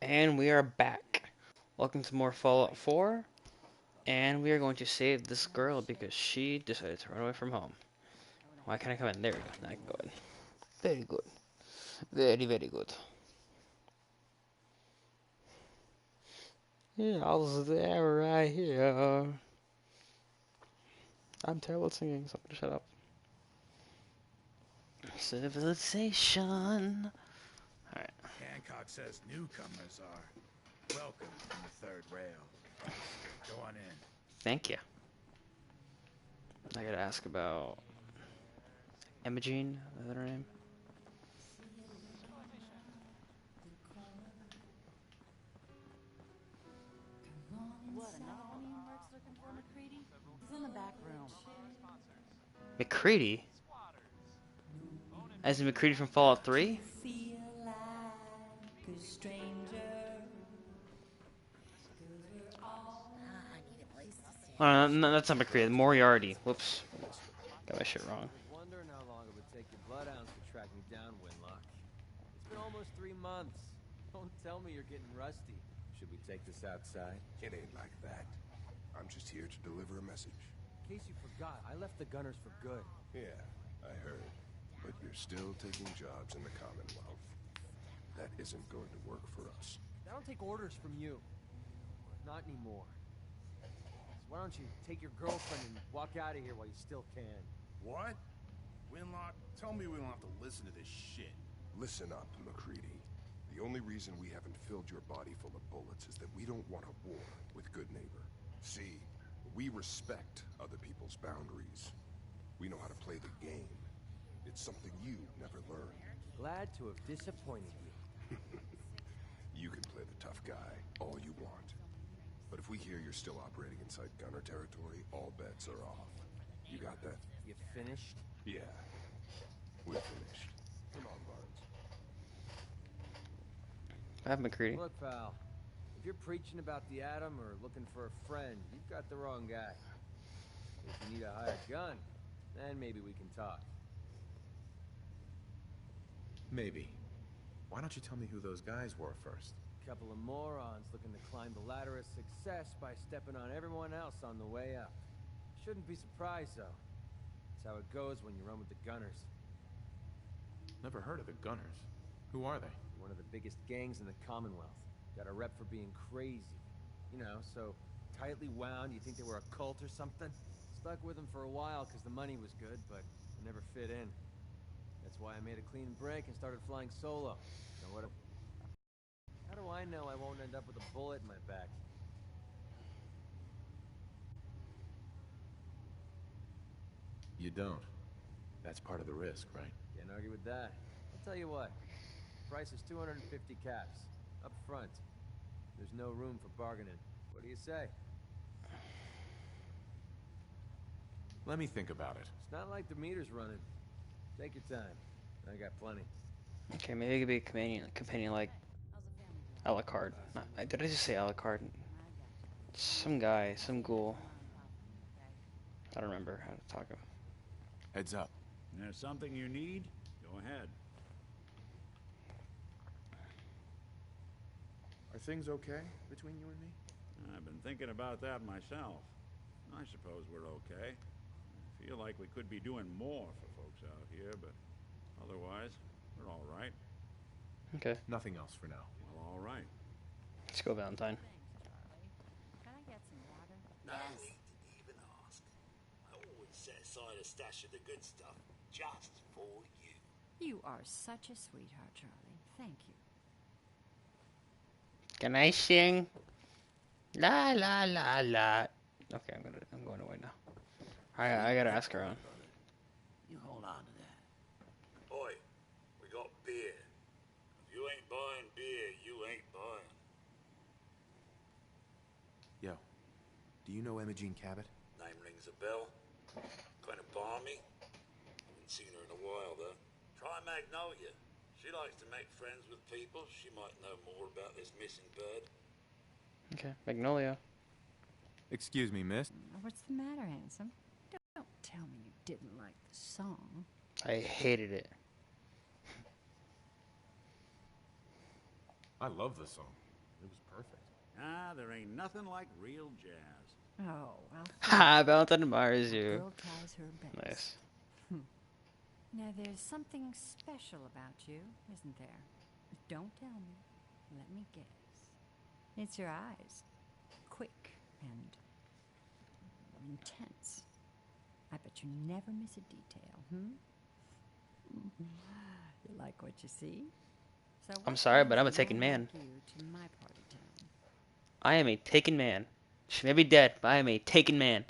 And we are back. Welcome to more Fallout 4. And we are going to save this girl because she decided to run away from home. Why can't I come in? There we go. Now I can go in. Very good. Very, very good. Yeah, I was there right here. I'm terrible at singing, so I'm gonna shut up. Civilization. Alright. Hancock says newcomers are welcome in the third rail. Go on in. Thank you. I gotta ask about Imogene, is that her name? What, another one of you mercs looking for McCready? He's in the back room. McCready? As in McCready from Fallout 3? I need a place to sit. Oh, no, that's not McCready. Moriarty. Whoops. Got my shit wrong. Wondering how long it would take your bloodhounds to track me down, Winlock. It's been almost 3 months. Don't tell me you're getting rusty. Should we take this outside? It ain't like that. I'm just here to deliver a message. In case you forgot, I left the Gunners for good. Yeah, I heard. But you're still taking jobs in the Commonwealth. That isn't going to work for us. I don't take orders from you. Not anymore. So why don't you take your girlfriend and walk out of here while you still can? What? Winlock, tell me we don't have to listen to this shit. Listen up, McCready. The only reason we haven't filled your body full of bullets is that we don't want a war with Good Neighbor. See, we respect other people's boundaries. We know how to play the game. It's something you never learned. Glad to have disappointed you. You can play the tough guy all you want. But if we hear you're still operating inside Gunner territory, all bets are off. You got that? You finished? Yeah. We're finished. Come on, Barnes. I have McCready. Look, pal. If you're preaching about the atom or looking for a friend, you've got the wrong guy. If you need a hired gun, then maybe we can talk. Maybe. Why don't you tell me who those guys were first? Couple of morons looking to climb the ladder of success by stepping on everyone else on the way up. Shouldn't be surprised, though. That's how it goes when you run with the Gunners. Never heard of the Gunners. Who are they? One of the biggest gangs in the Commonwealth. Got a rep for being crazy. You know, so tightly wound, you think they were a cult or something? Stuck with them for a while because the money was good, but it never fit in. That's why I made a clean break and started flying solo. Know what? How do I know I won't end up with a bullet in my back? You don't. That's part of the risk, right? Can't argue with that. I'll tell you what. Price is 250 caps. Up front. There's no room for bargaining. What do you say? Let me think about it. It's not like the meter's running. Take your time. I got plenty. Okay, maybe it could be a companion like How's the family doing? Alucard. Did I just say Alucard? Some guy, some ghoul. I don't remember how to talk him. Heads up. And there's something you need? Go ahead. Are things okay between you and me? I've been thinking about that myself. I suppose we're okay. I feel like we could be doing more for folks out here, but otherwise, we're all right. Okay, Nothing else for now. Well, all right. let's go, Valentine. Thanks, Charlie. Can I get some water? No need to even ask. I always set aside a stash of the good stuff just for you. You are such a sweetheart, Charlie. Thank you. Can I sing? La la la la. Okay, I'm going away now. I gotta ask her on. You hold on to that. Oi, we got beer. If you ain't buying beer, you ain't buying. Yo, do you know Imogene Cabot? Name rings a bell. Kind of balmy. Haven't seen her in a while, though. Try Magnolia. She likes to make friends with people. She might know more about this missing bird. Okay, Magnolia. Excuse me, miss. What's the matter, handsome? Don't tell me you didn't like the song. I hated it. I love this song. It was perfect. Ah, there ain't nothing like real jazz. Oh, well. Ha! Valentine admires A you. girl tries her best. Nice. Now, there's something special about you, isn't there? Don't tell me. Let me guess. It's your eyes. Quick and intense. I bet you never miss a detail, You like what you see? So I'm what sorry, but brings I'm a a taken man. like you to my part of town? I am a taken man. She may be dead, but I am a taken man.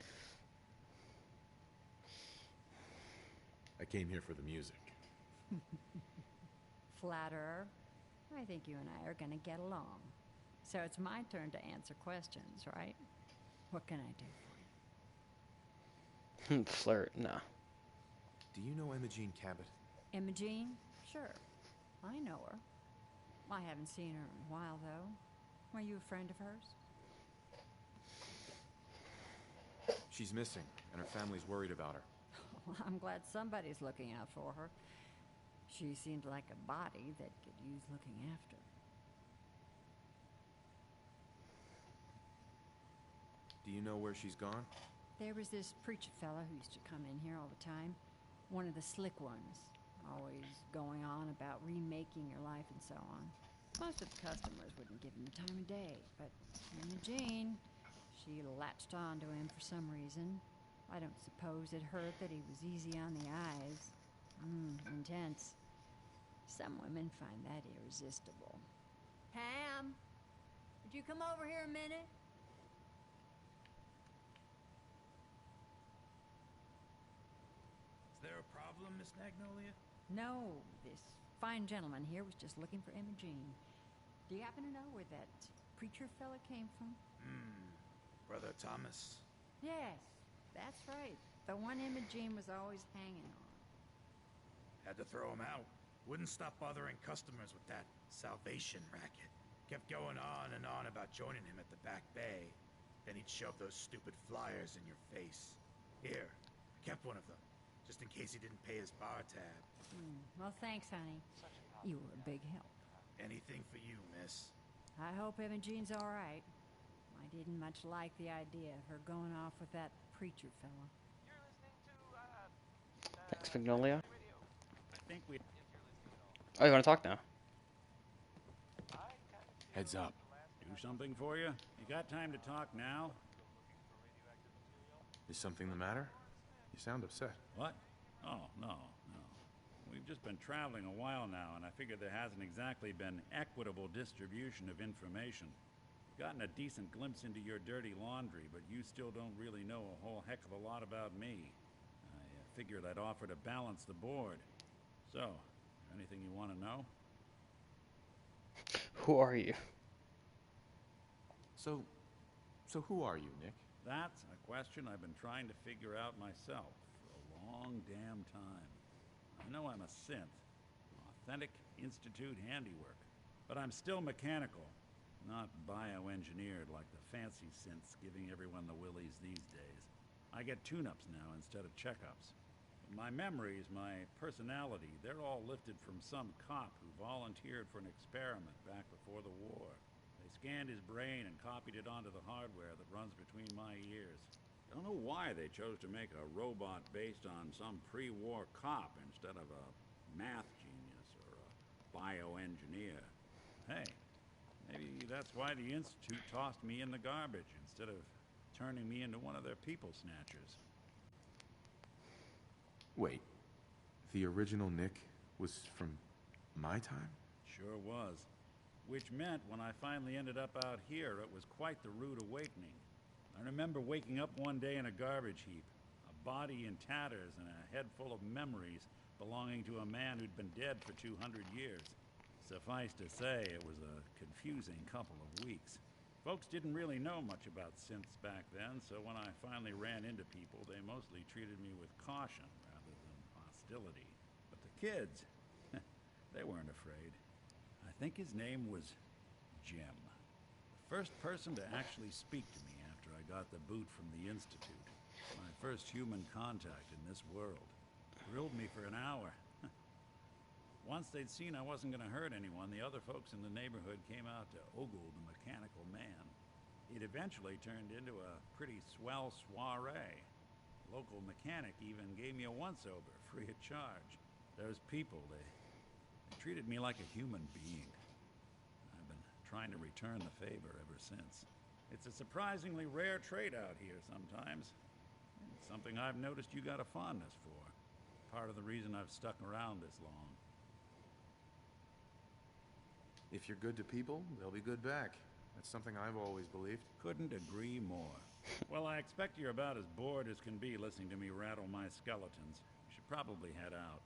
I came here for the music. Flatterer. I think you and I are going to get along. So it's my turn to answer questions, right? What can I do for you? Flirt, no. Do you know Imogene Cabot? Imogene? Sure. I know her. I haven't seen her in a while, though. Are you a friend of hers? She's missing, and her family's worried about her. Well, I'm glad somebody's looking out for her. She seemed like a body that could use looking after. Do you know where she's gone? There was this preacher fella who used to come in here all the time. One of the slick ones. Always going on about remaking your life and so on. Most of the customers wouldn't give him the time of day, but Imogene, she latched on to him for some reason. I don't suppose it hurt that he was easy on the eyes. Intense. Some women find that irresistible. Pam, would you come over here a minute? Is there a problem, Miss Magnolia? No, this fine gentleman here was just looking for Imogene. Do you happen to know where that preacher fella came from? Brother Thomas? Yes, that's right. The one Imogene was always hanging on. Had to throw him out. Wouldn't stop bothering customers with that salvation racket. Kept going on and on about joining him at the back bay. Then he'd shove those stupid flyers in your face. Here, I kept one of them, just in case he didn't pay his bar tab. Well, thanks, honey. You were a big help. Anything for you, miss. I hope Imogene's all right. I didn't much like the idea of her going off with that preacher fella. Thanks, Magnolia. I think we... Oh, you want to talk now? Heads up. Do something for you? You got time to talk now? Is something the matter? You sound upset. What? Oh, no. We've just been traveling a while now, and I figured there hasn't exactly been equitable distribution of information. Gotten a decent glimpse into your dirty laundry, but you still don't really know a whole heck of a lot about me. I figured I'd offer to balance the board. So, anything you want to know? Who are you? So who are you, Nick? That's a question I've been trying to figure out myself for a long damn time. I know I'm a synth, authentic Institute handiwork, but I'm still mechanical, not bioengineered like the fancy synths giving everyone the willies these days. I get tune-ups now instead of checkups. My memories, my personality, they're all lifted from some cop who volunteered for an experiment back before the war. They scanned his brain and copied it onto the hardware that runs between my ears. Don't know why they chose to make a robot based on some pre-war cop instead of a math genius or a bioengineer. Hey, maybe that's why the Institute tossed me in the garbage instead of turning me into one of their people snatchers. Wait, the original Nick was from my time? Sure was. Which meant when I finally ended up out here, it was quite the rude awakening. I remember waking up one day in a garbage heap, a body in tatters and a head full of memories belonging to a man who'd been dead for 200 years. Suffice to say, it was a confusing couple of weeks. Folks didn't really know much about synths back then, so when I finally ran into people, they mostly treated me with caution rather than hostility. But the kids, they weren't afraid. I think his name was Jim. The first person to actually speak to me after I got the boot from the Institute. My first human contact in this world. Grilled me for an hour. Once they'd seen I wasn't going to hurt anyone, the other folks in the neighborhood came out to ogle the mechanical man. It eventually turned into a pretty swell soiree. The local mechanic even gave me a once-over, free of charge. Those people, they treated me like a human being. I've been trying to return the favor ever since. It's a surprisingly rare trait out here sometimes. It's something I've noticed you got a fondness for. Part of the reason I've stuck around this long. If you're good to people, they'll be good back. That's something I've always believed. Couldn't agree more. Well, I expect you're about as bored as can be listening to me rattle my skeletons. You should probably head out.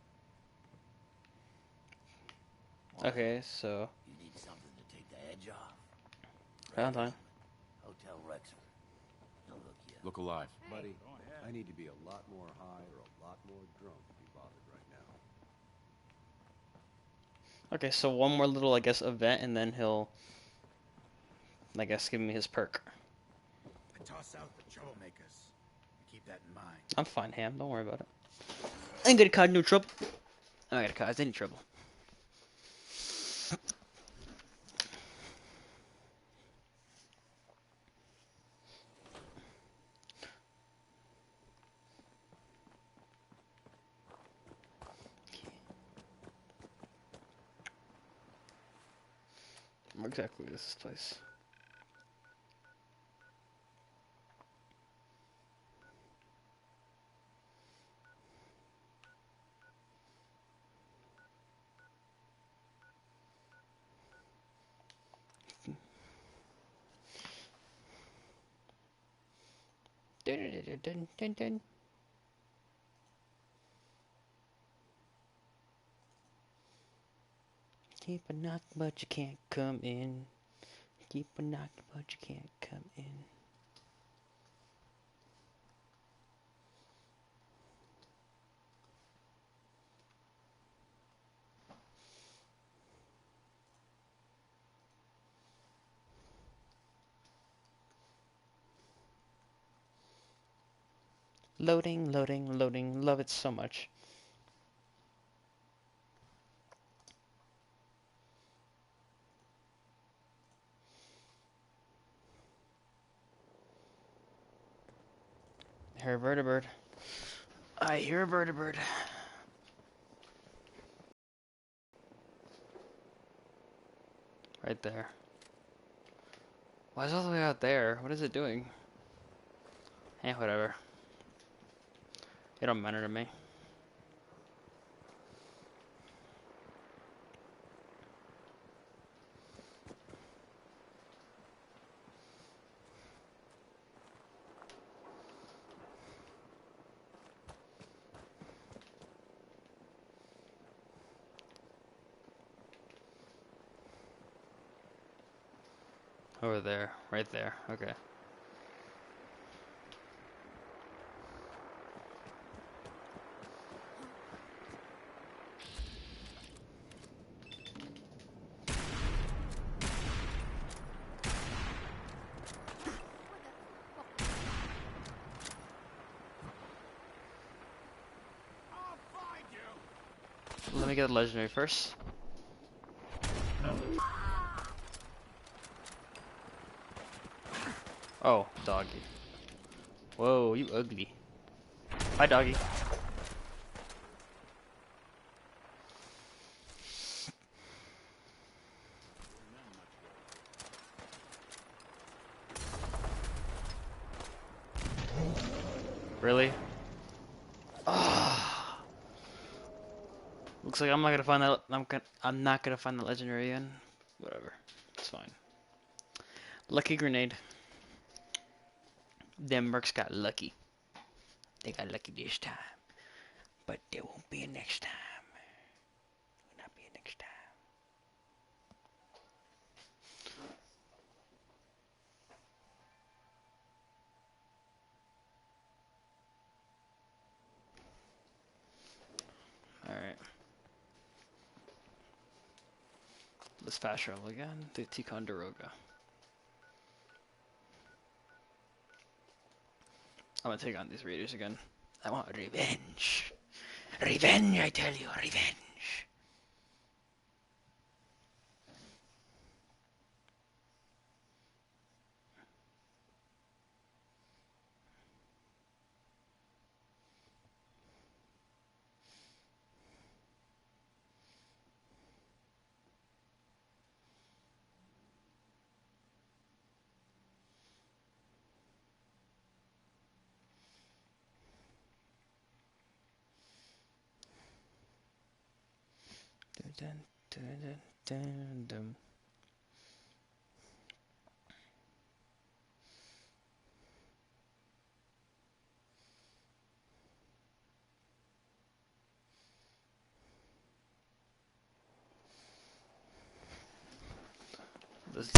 Okay, so You need something to take the edge off. Valentine. Hotel Rexford. Now look here. Look alive. Buddy, Go ahead. I need to be a lot more high or a lot more drunk to be bothered right now. Okay, so one more little, I guess, event, and then he'll, I guess, give me his perk. I toss out the troublemakers. Keep that in mind. I'm fine, Ham. Don't worry about it. I ain't gonna cause no trouble. I'm not gonna cause any trouble. Where exactly is this place? Dun, dun, dun, dun, dun. Keep a knock, but you can't come in. Keep a knock, but you can't come in. Loading, loading, loading. Love it so much. I hear a vertibird. I hear a vertibird. Right there. Why is it all the way out there? What is it doing? Eh, whatever. It don't matter to me. Over there. Right there. Okay. Let me get the legendary first. Oh, doggy. Whoa, you ugly. Hi, doggy. Really? Ah. Looks like I'm not gonna find that. I'm not gonna find the legendary again. Whatever. It's fine. Lucky grenade. Them mercs got lucky. They got lucky this time. But there won't be a next time. Will not be a next time. Alright. Let's fast travel again to Ticonderoga. I'm gonna take on these raiders again. I want revenge. Revenge, I tell you, revenge. Dun, dun, dun, dun, dun. This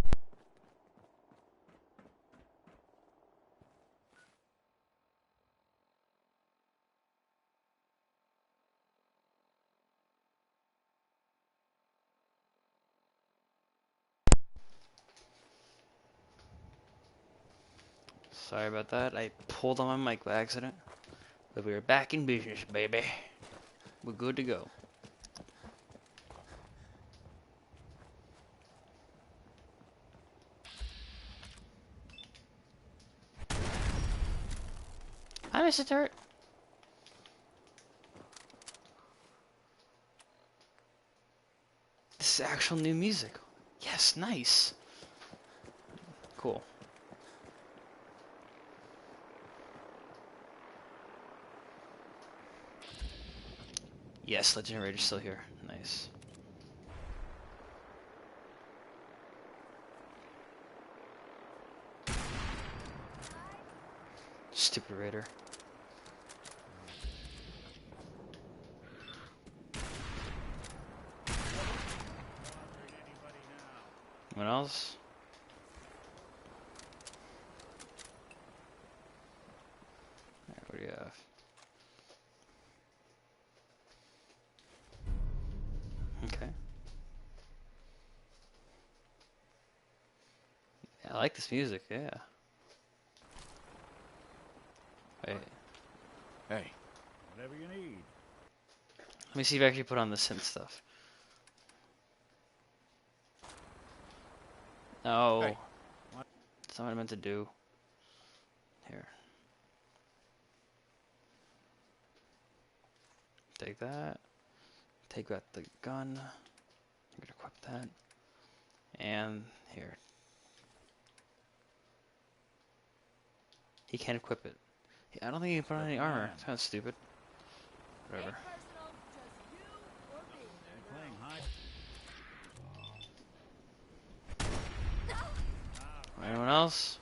Sorry about that. I pulled on my mic by accident. But we are back in business, baby. We're good to go. Hi, Mr. Turret. This is actual new music. Yes, nice. Cool. Yes, Legend Raider's still here. Nice. Stupid Raider. What else? Alright, what do you have? Okay. Yeah, I like this music, yeah. Wait. Hey. Whatever you need. Let me see if I actually put on the synth stuff. No. Hey. That's not what I meant to do. Here. Take that. Take out the gun. I'm gonna equip that. And here. He can't equip it. I don't think he can put on any armor. Sounds stupid. Whatever. Playing high. Anyone else?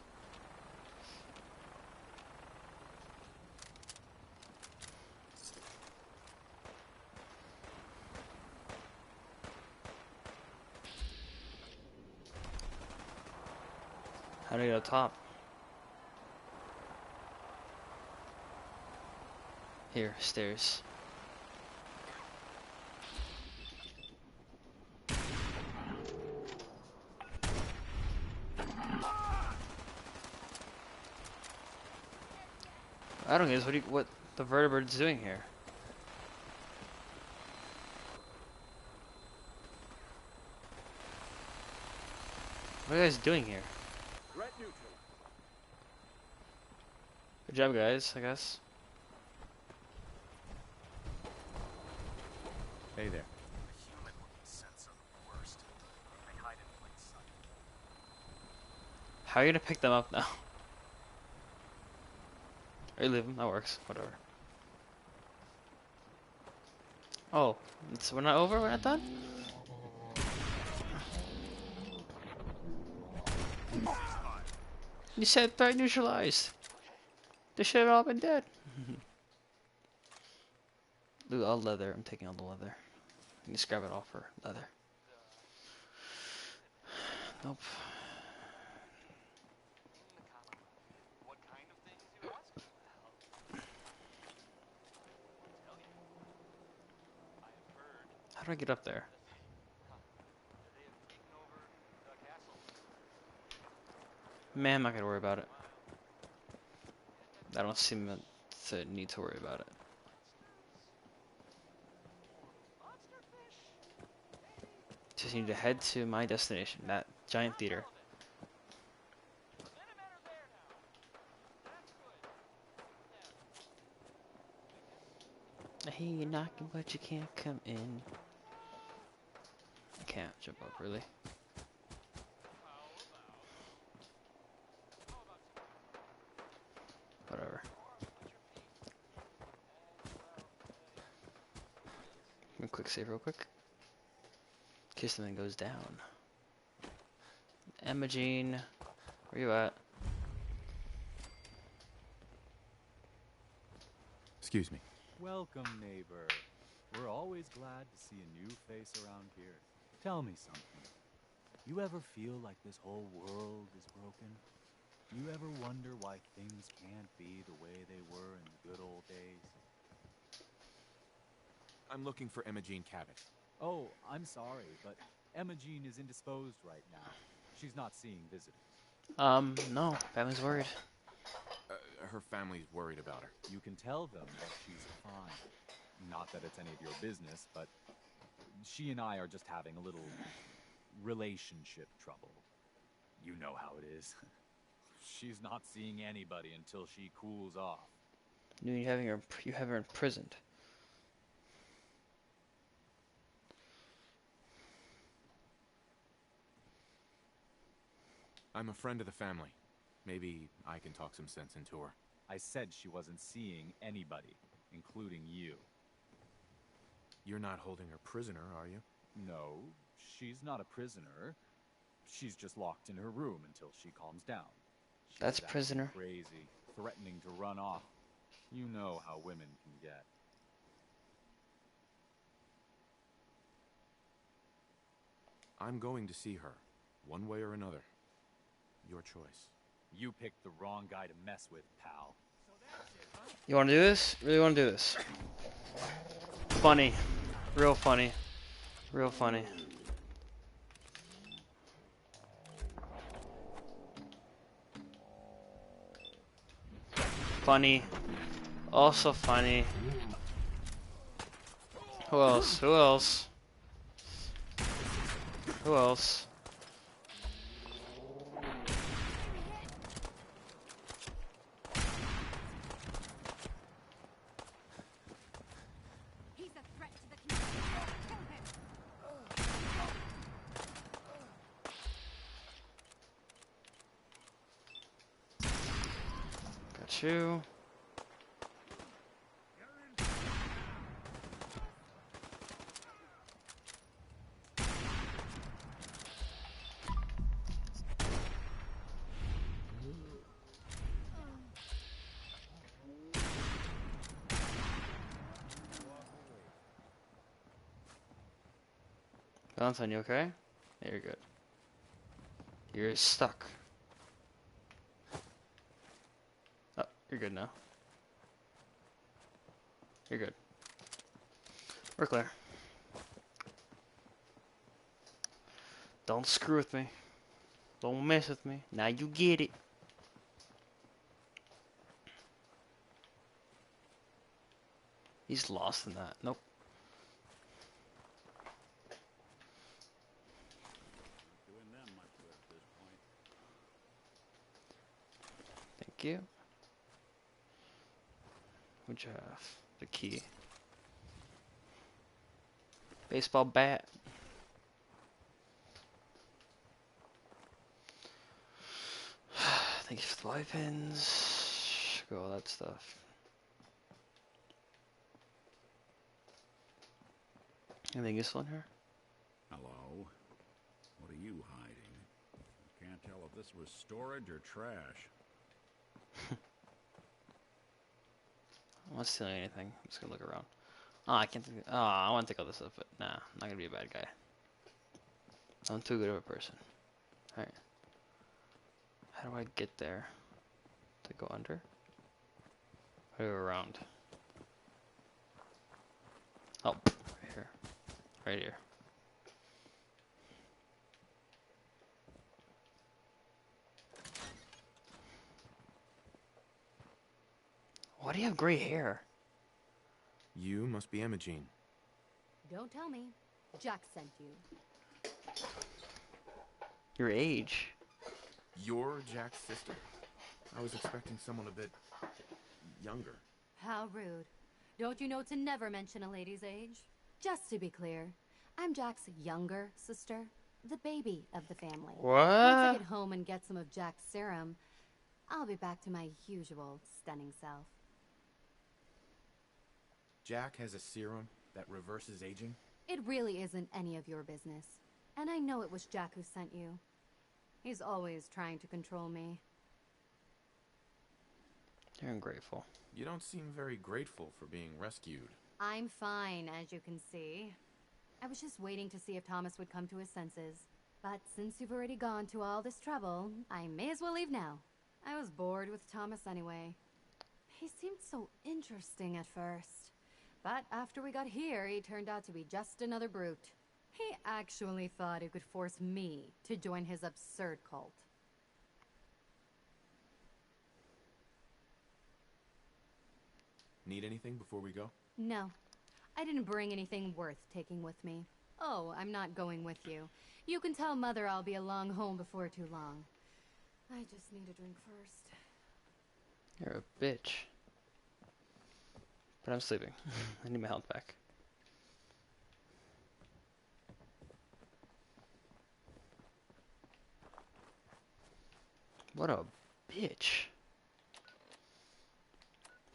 How do I get up top? Here, stairs. I don't guess what the vertebrate's doing here. What are you guys doing here? Good job, guys, I guess. Hey there. How are you gonna pick them up now? Or leave them, that works, whatever. Oh, so we're not over? We're not done? You said threat neutralized. They should have all been dead. Loot all leather. I'm taking all the leather. You can just grab it all for leather. Nope. How do I get up there? Man, I'm not gonna worry about it. I don't seem to need to worry about it. Just need to head to my destination, that giant theater. Hey, you're knocking, but you can't come in. I can't jump up, really. Whatever. Quick save real quick. case something goes down. Imogene, where you at? Excuse me. Welcome, neighbor. We're always glad to see a new face around here. Tell me something. You ever feel like this whole world is broken? You ever wonder why things can't be the way they were in the good old days? I'm looking for Imogene Cabot. Oh, I'm sorry, but Imogene is indisposed right now. She's not seeing visitors. No, family's worried. Her family's worried about her. You can tell them that she's fine. Not that it's any of your business, but she and I are just having a little relationship trouble. You know how it is. She's not seeing anybody until she cools off. You have her imprisoned. I'm a friend of the family. Maybe I can talk some sense into her. I said she wasn't seeing anybody, including you. You're not holding her prisoner, are you? No, she's not a prisoner. She's just locked in her room until she calms down. She's That's acting prisoner. Crazy, threatening to run off. You know how women can get. I'm going to see her, one way or another. Your choice. You picked the wrong guy to mess with, pal. You want to do this? Really want to do this? Funny. Real funny. Real funny. Funny. Also funny. Who else? Who else? Who else? He's a threat to the community. Kill him. Got you. Valentine, you okay? Yeah, you're good. You're stuck. Oh, you're good now. You're good. We're clear. Don't screw with me. Don't mess with me. Now you get it. He's lost in that. Nope. Doing them much good at this point. Thank you. What'd you have? The key. Baseball bat. Thank you for the light pins. Go all that stuff. Anything useful in here? Hello? What are you hiding? I can't tell if this was storage or trash. I'm not stealing anything. I'm just gonna look around. Oh, I can't think. Oh, I want to take all this stuff, but nah, I'm not gonna be a bad guy. I'm too good of a person. Alright. How do I get there? To go under? Or go around? Oh, right here. Right here. Why do you have gray hair? You must be Imogene. Don't tell me. Jack sent you. Your age. You're Jack's sister? I was expecting someone a bit younger. How rude. Don't you know to never mention a lady's age? Just to be clear, I'm Jack's younger sister, the baby of the family. What? Once I get home and get some of Jack's serum, I'll be back to my usual stunning self. Jack has a serum that reverses aging? It really isn't any of your business. And I know it was Jack who sent you. He's always trying to control me. You're ungrateful. You don't seem very grateful for being rescued. I'm fine, as you can see. I was just waiting to see if Thomas would come to his senses. But since you've already gone to all this trouble, I may as well leave now. I was bored with Thomas anyway. He seemed so interesting at first. But after we got here, he turned out to be just another brute. He actually thought he could force me to join his absurd cult. Need anything before we go? No. I didn't bring anything worth taking with me. Oh, I'm not going with you. You can tell Mother I'll be along home before too long. I just need a drink first. You're a bitch. But I'm sleeping. I need my health back. What a bitch.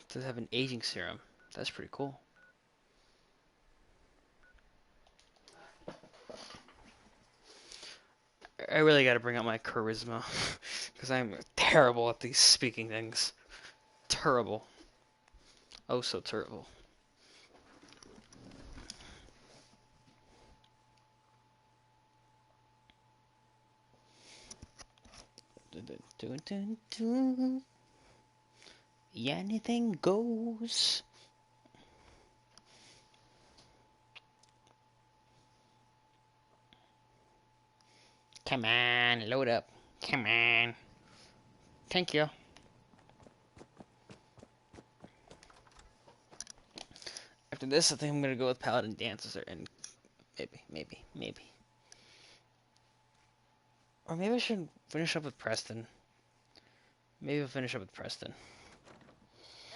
Does have an aging serum. That's pretty cool. I really gotta bring out my charisma. Because I'm terrible at these speaking things. Terrible. Oh, so terrible. Dun, dun, dun. Yeah, anything goes. Come on, load up. Come on. Thank you. After this, I think I'm gonna go with Paladin Dancer and maybe. Or maybe I should finish up with Preston. Maybe I'll finish up with Preston.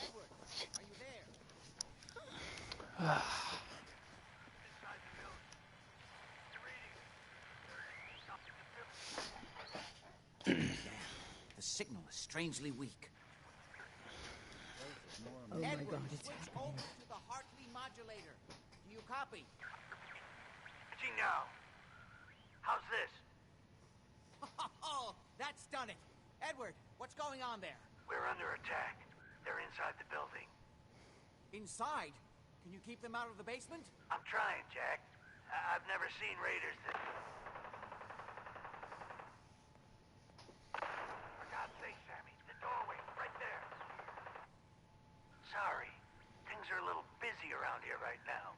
Edward, are you there? The signal is strangely weak. Oh my Edward, God, it's switch happening. over to the Hartley modulator. Do you copy? now. How's this? Oh, that's done it. Edward, what's going on there? We're under attack. They're inside the building. Inside? Can you keep them out of the basement? I'm trying, Jack. I've never seen raiders that... For God's sake, Sammy, the doorway, right there. Sorry. Things are a little busy around here right now.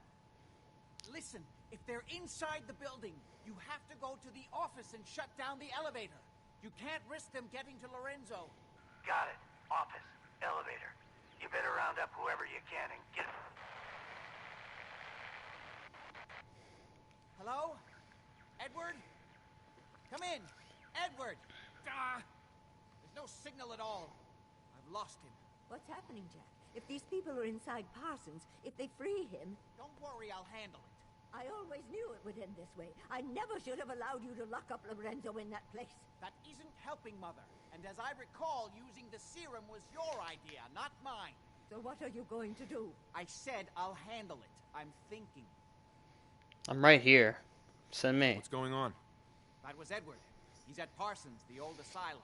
Listen, if they're inside the building, you have to go to the office and shut down the elevator. You can't risk them getting to Lorenzo. Got it. Office. Elevator. You better round up whoever you can and get... Hello? Edward? Come in. Edward! There's no signal at all. I've lost him. What's happening, Jack? If these people are inside Parsons, if they free him... Don't worry, I'll handle it. I always knew it would end this way. I never should have allowed you to lock up Lorenzo in that place. That isn't helping, Mother. And as I recall, using the serum was your idea, not mine. So what are you going to do? I said I'll handle it. I'm thinking. I'm right here. Send me. What's going on? That was Edward. He's at Parsons, the old asylum.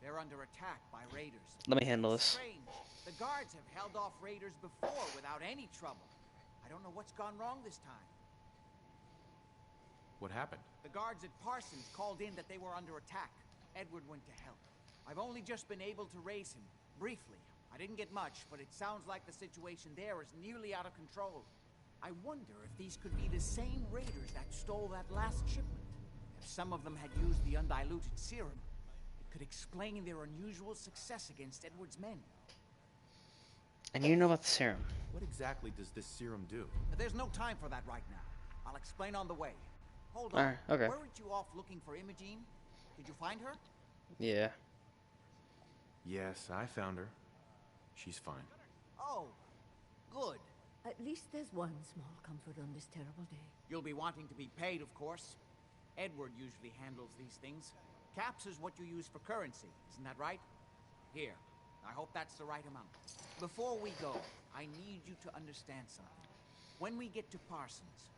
They're under attack by raiders. Let me handle this. Strange. The guards have held off raiders before without any trouble. I don't know what's gone wrong this time. What happened? The guards at Parsons called in that they were under attack. Edward went to help. I've only just been able to raise him, briefly. I didn't get much, but it sounds like the situation there is nearly out of control. I wonder if these could be the same raiders that stole that last shipment. If some of them had used the undiluted serum, it could explain their unusual success against Edward's men. And you know about the serum. What exactly does this serum do? There's no time for that right now. I'll explain on the way. Hold on. Alright, okay. Weren't you off looking for Imogene? Did you find her? Yeah. Yes, I found her. She's fine. Oh, good. At least there's one small comfort on this terrible day. You'll be wanting to be paid, of course. Edward usually handles these things. Caps is what you use for currency, isn't that right? Here, I hope that's the right amount. Before we go, I need you to understand something. When we get to Parsons,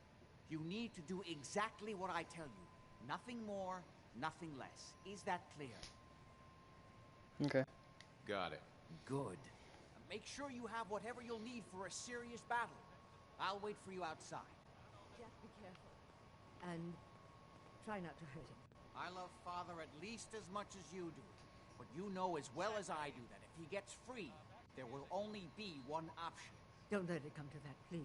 You need to do exactly what I tell you. Nothing more, nothing less. Is that clear? Okay. Got it. Good. Make sure you have whatever you'll need for a serious battle. I'll wait for you outside. Jack, be careful. And try not to hurt him. I love Father at least as much as you do. But you know as well as I do that if he gets free, there will only be one option. Don't let it come to that, please.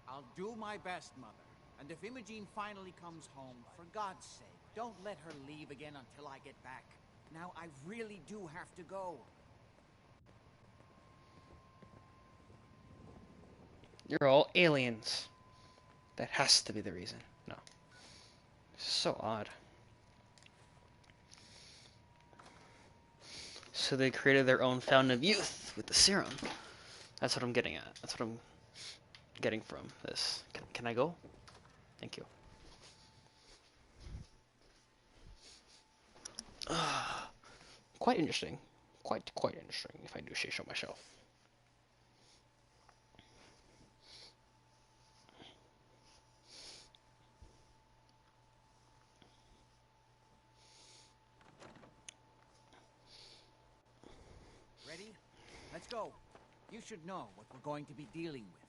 I'll do my best, Mother. And if Imogene finally comes home, for God's sake, don't let her leave again until I get back. Now, I really do have to go. You're all aliens. That has to be the reason. No. This is so odd. So they created their own fountain of youth with the serum. That's what I'm getting at. That's what I'm getting from this. Can I go? Thank you. Quite interesting. Quite interesting, if I do say so myself. Ready? Let's go. You should know what we're going to be dealing with.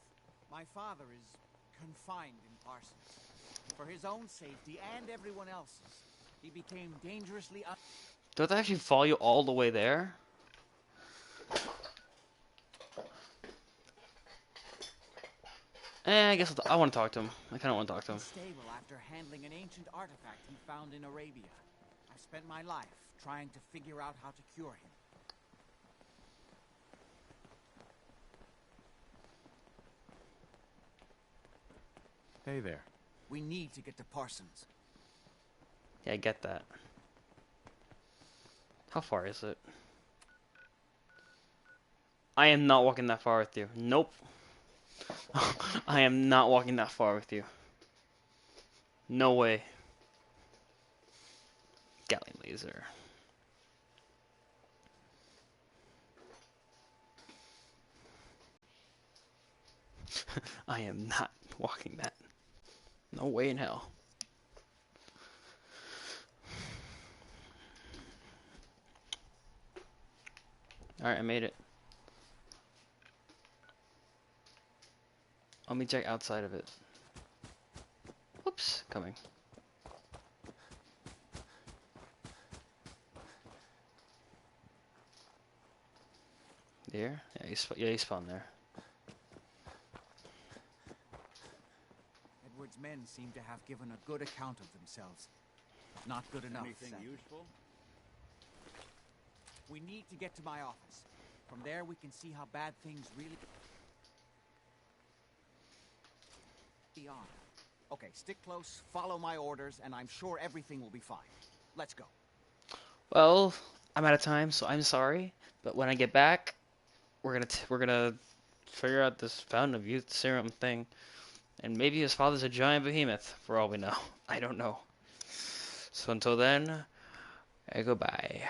My father is confined in Parsons. For his own safety and everyone else's, he became dangerously Do I have to actually follow you all the way there? I guess I want to talk to him. I kind of want to talk to him. unstable after handling an ancient artifact he found in Arabia. I've spent my life trying to figure out how to cure him. Hey there. We need to get to Parsons. Yeah, I get that. How far is it? I am not walking that far with you. Nope. I am not walking that far with you. No way. Gatling laser. I am not walking that. No way in hell. Alright, I made it. Let me check outside of it. Whoops, coming. There? Yeah, he spawned there. Edward's men seem to have given a good account of themselves. Not good enough. Anything sadly. useful? We need to get to my office. From there, we can see how bad things really are. Okay, stick close, follow my orders, and I'm sure everything will be fine. Let's go. Well, I'm out of time, so I'm sorry. But when I get back, we're gonna figure out this fountain of youth serum thing, and maybe his father's a giant behemoth, for all we know. I don't know. So until then, goodbye.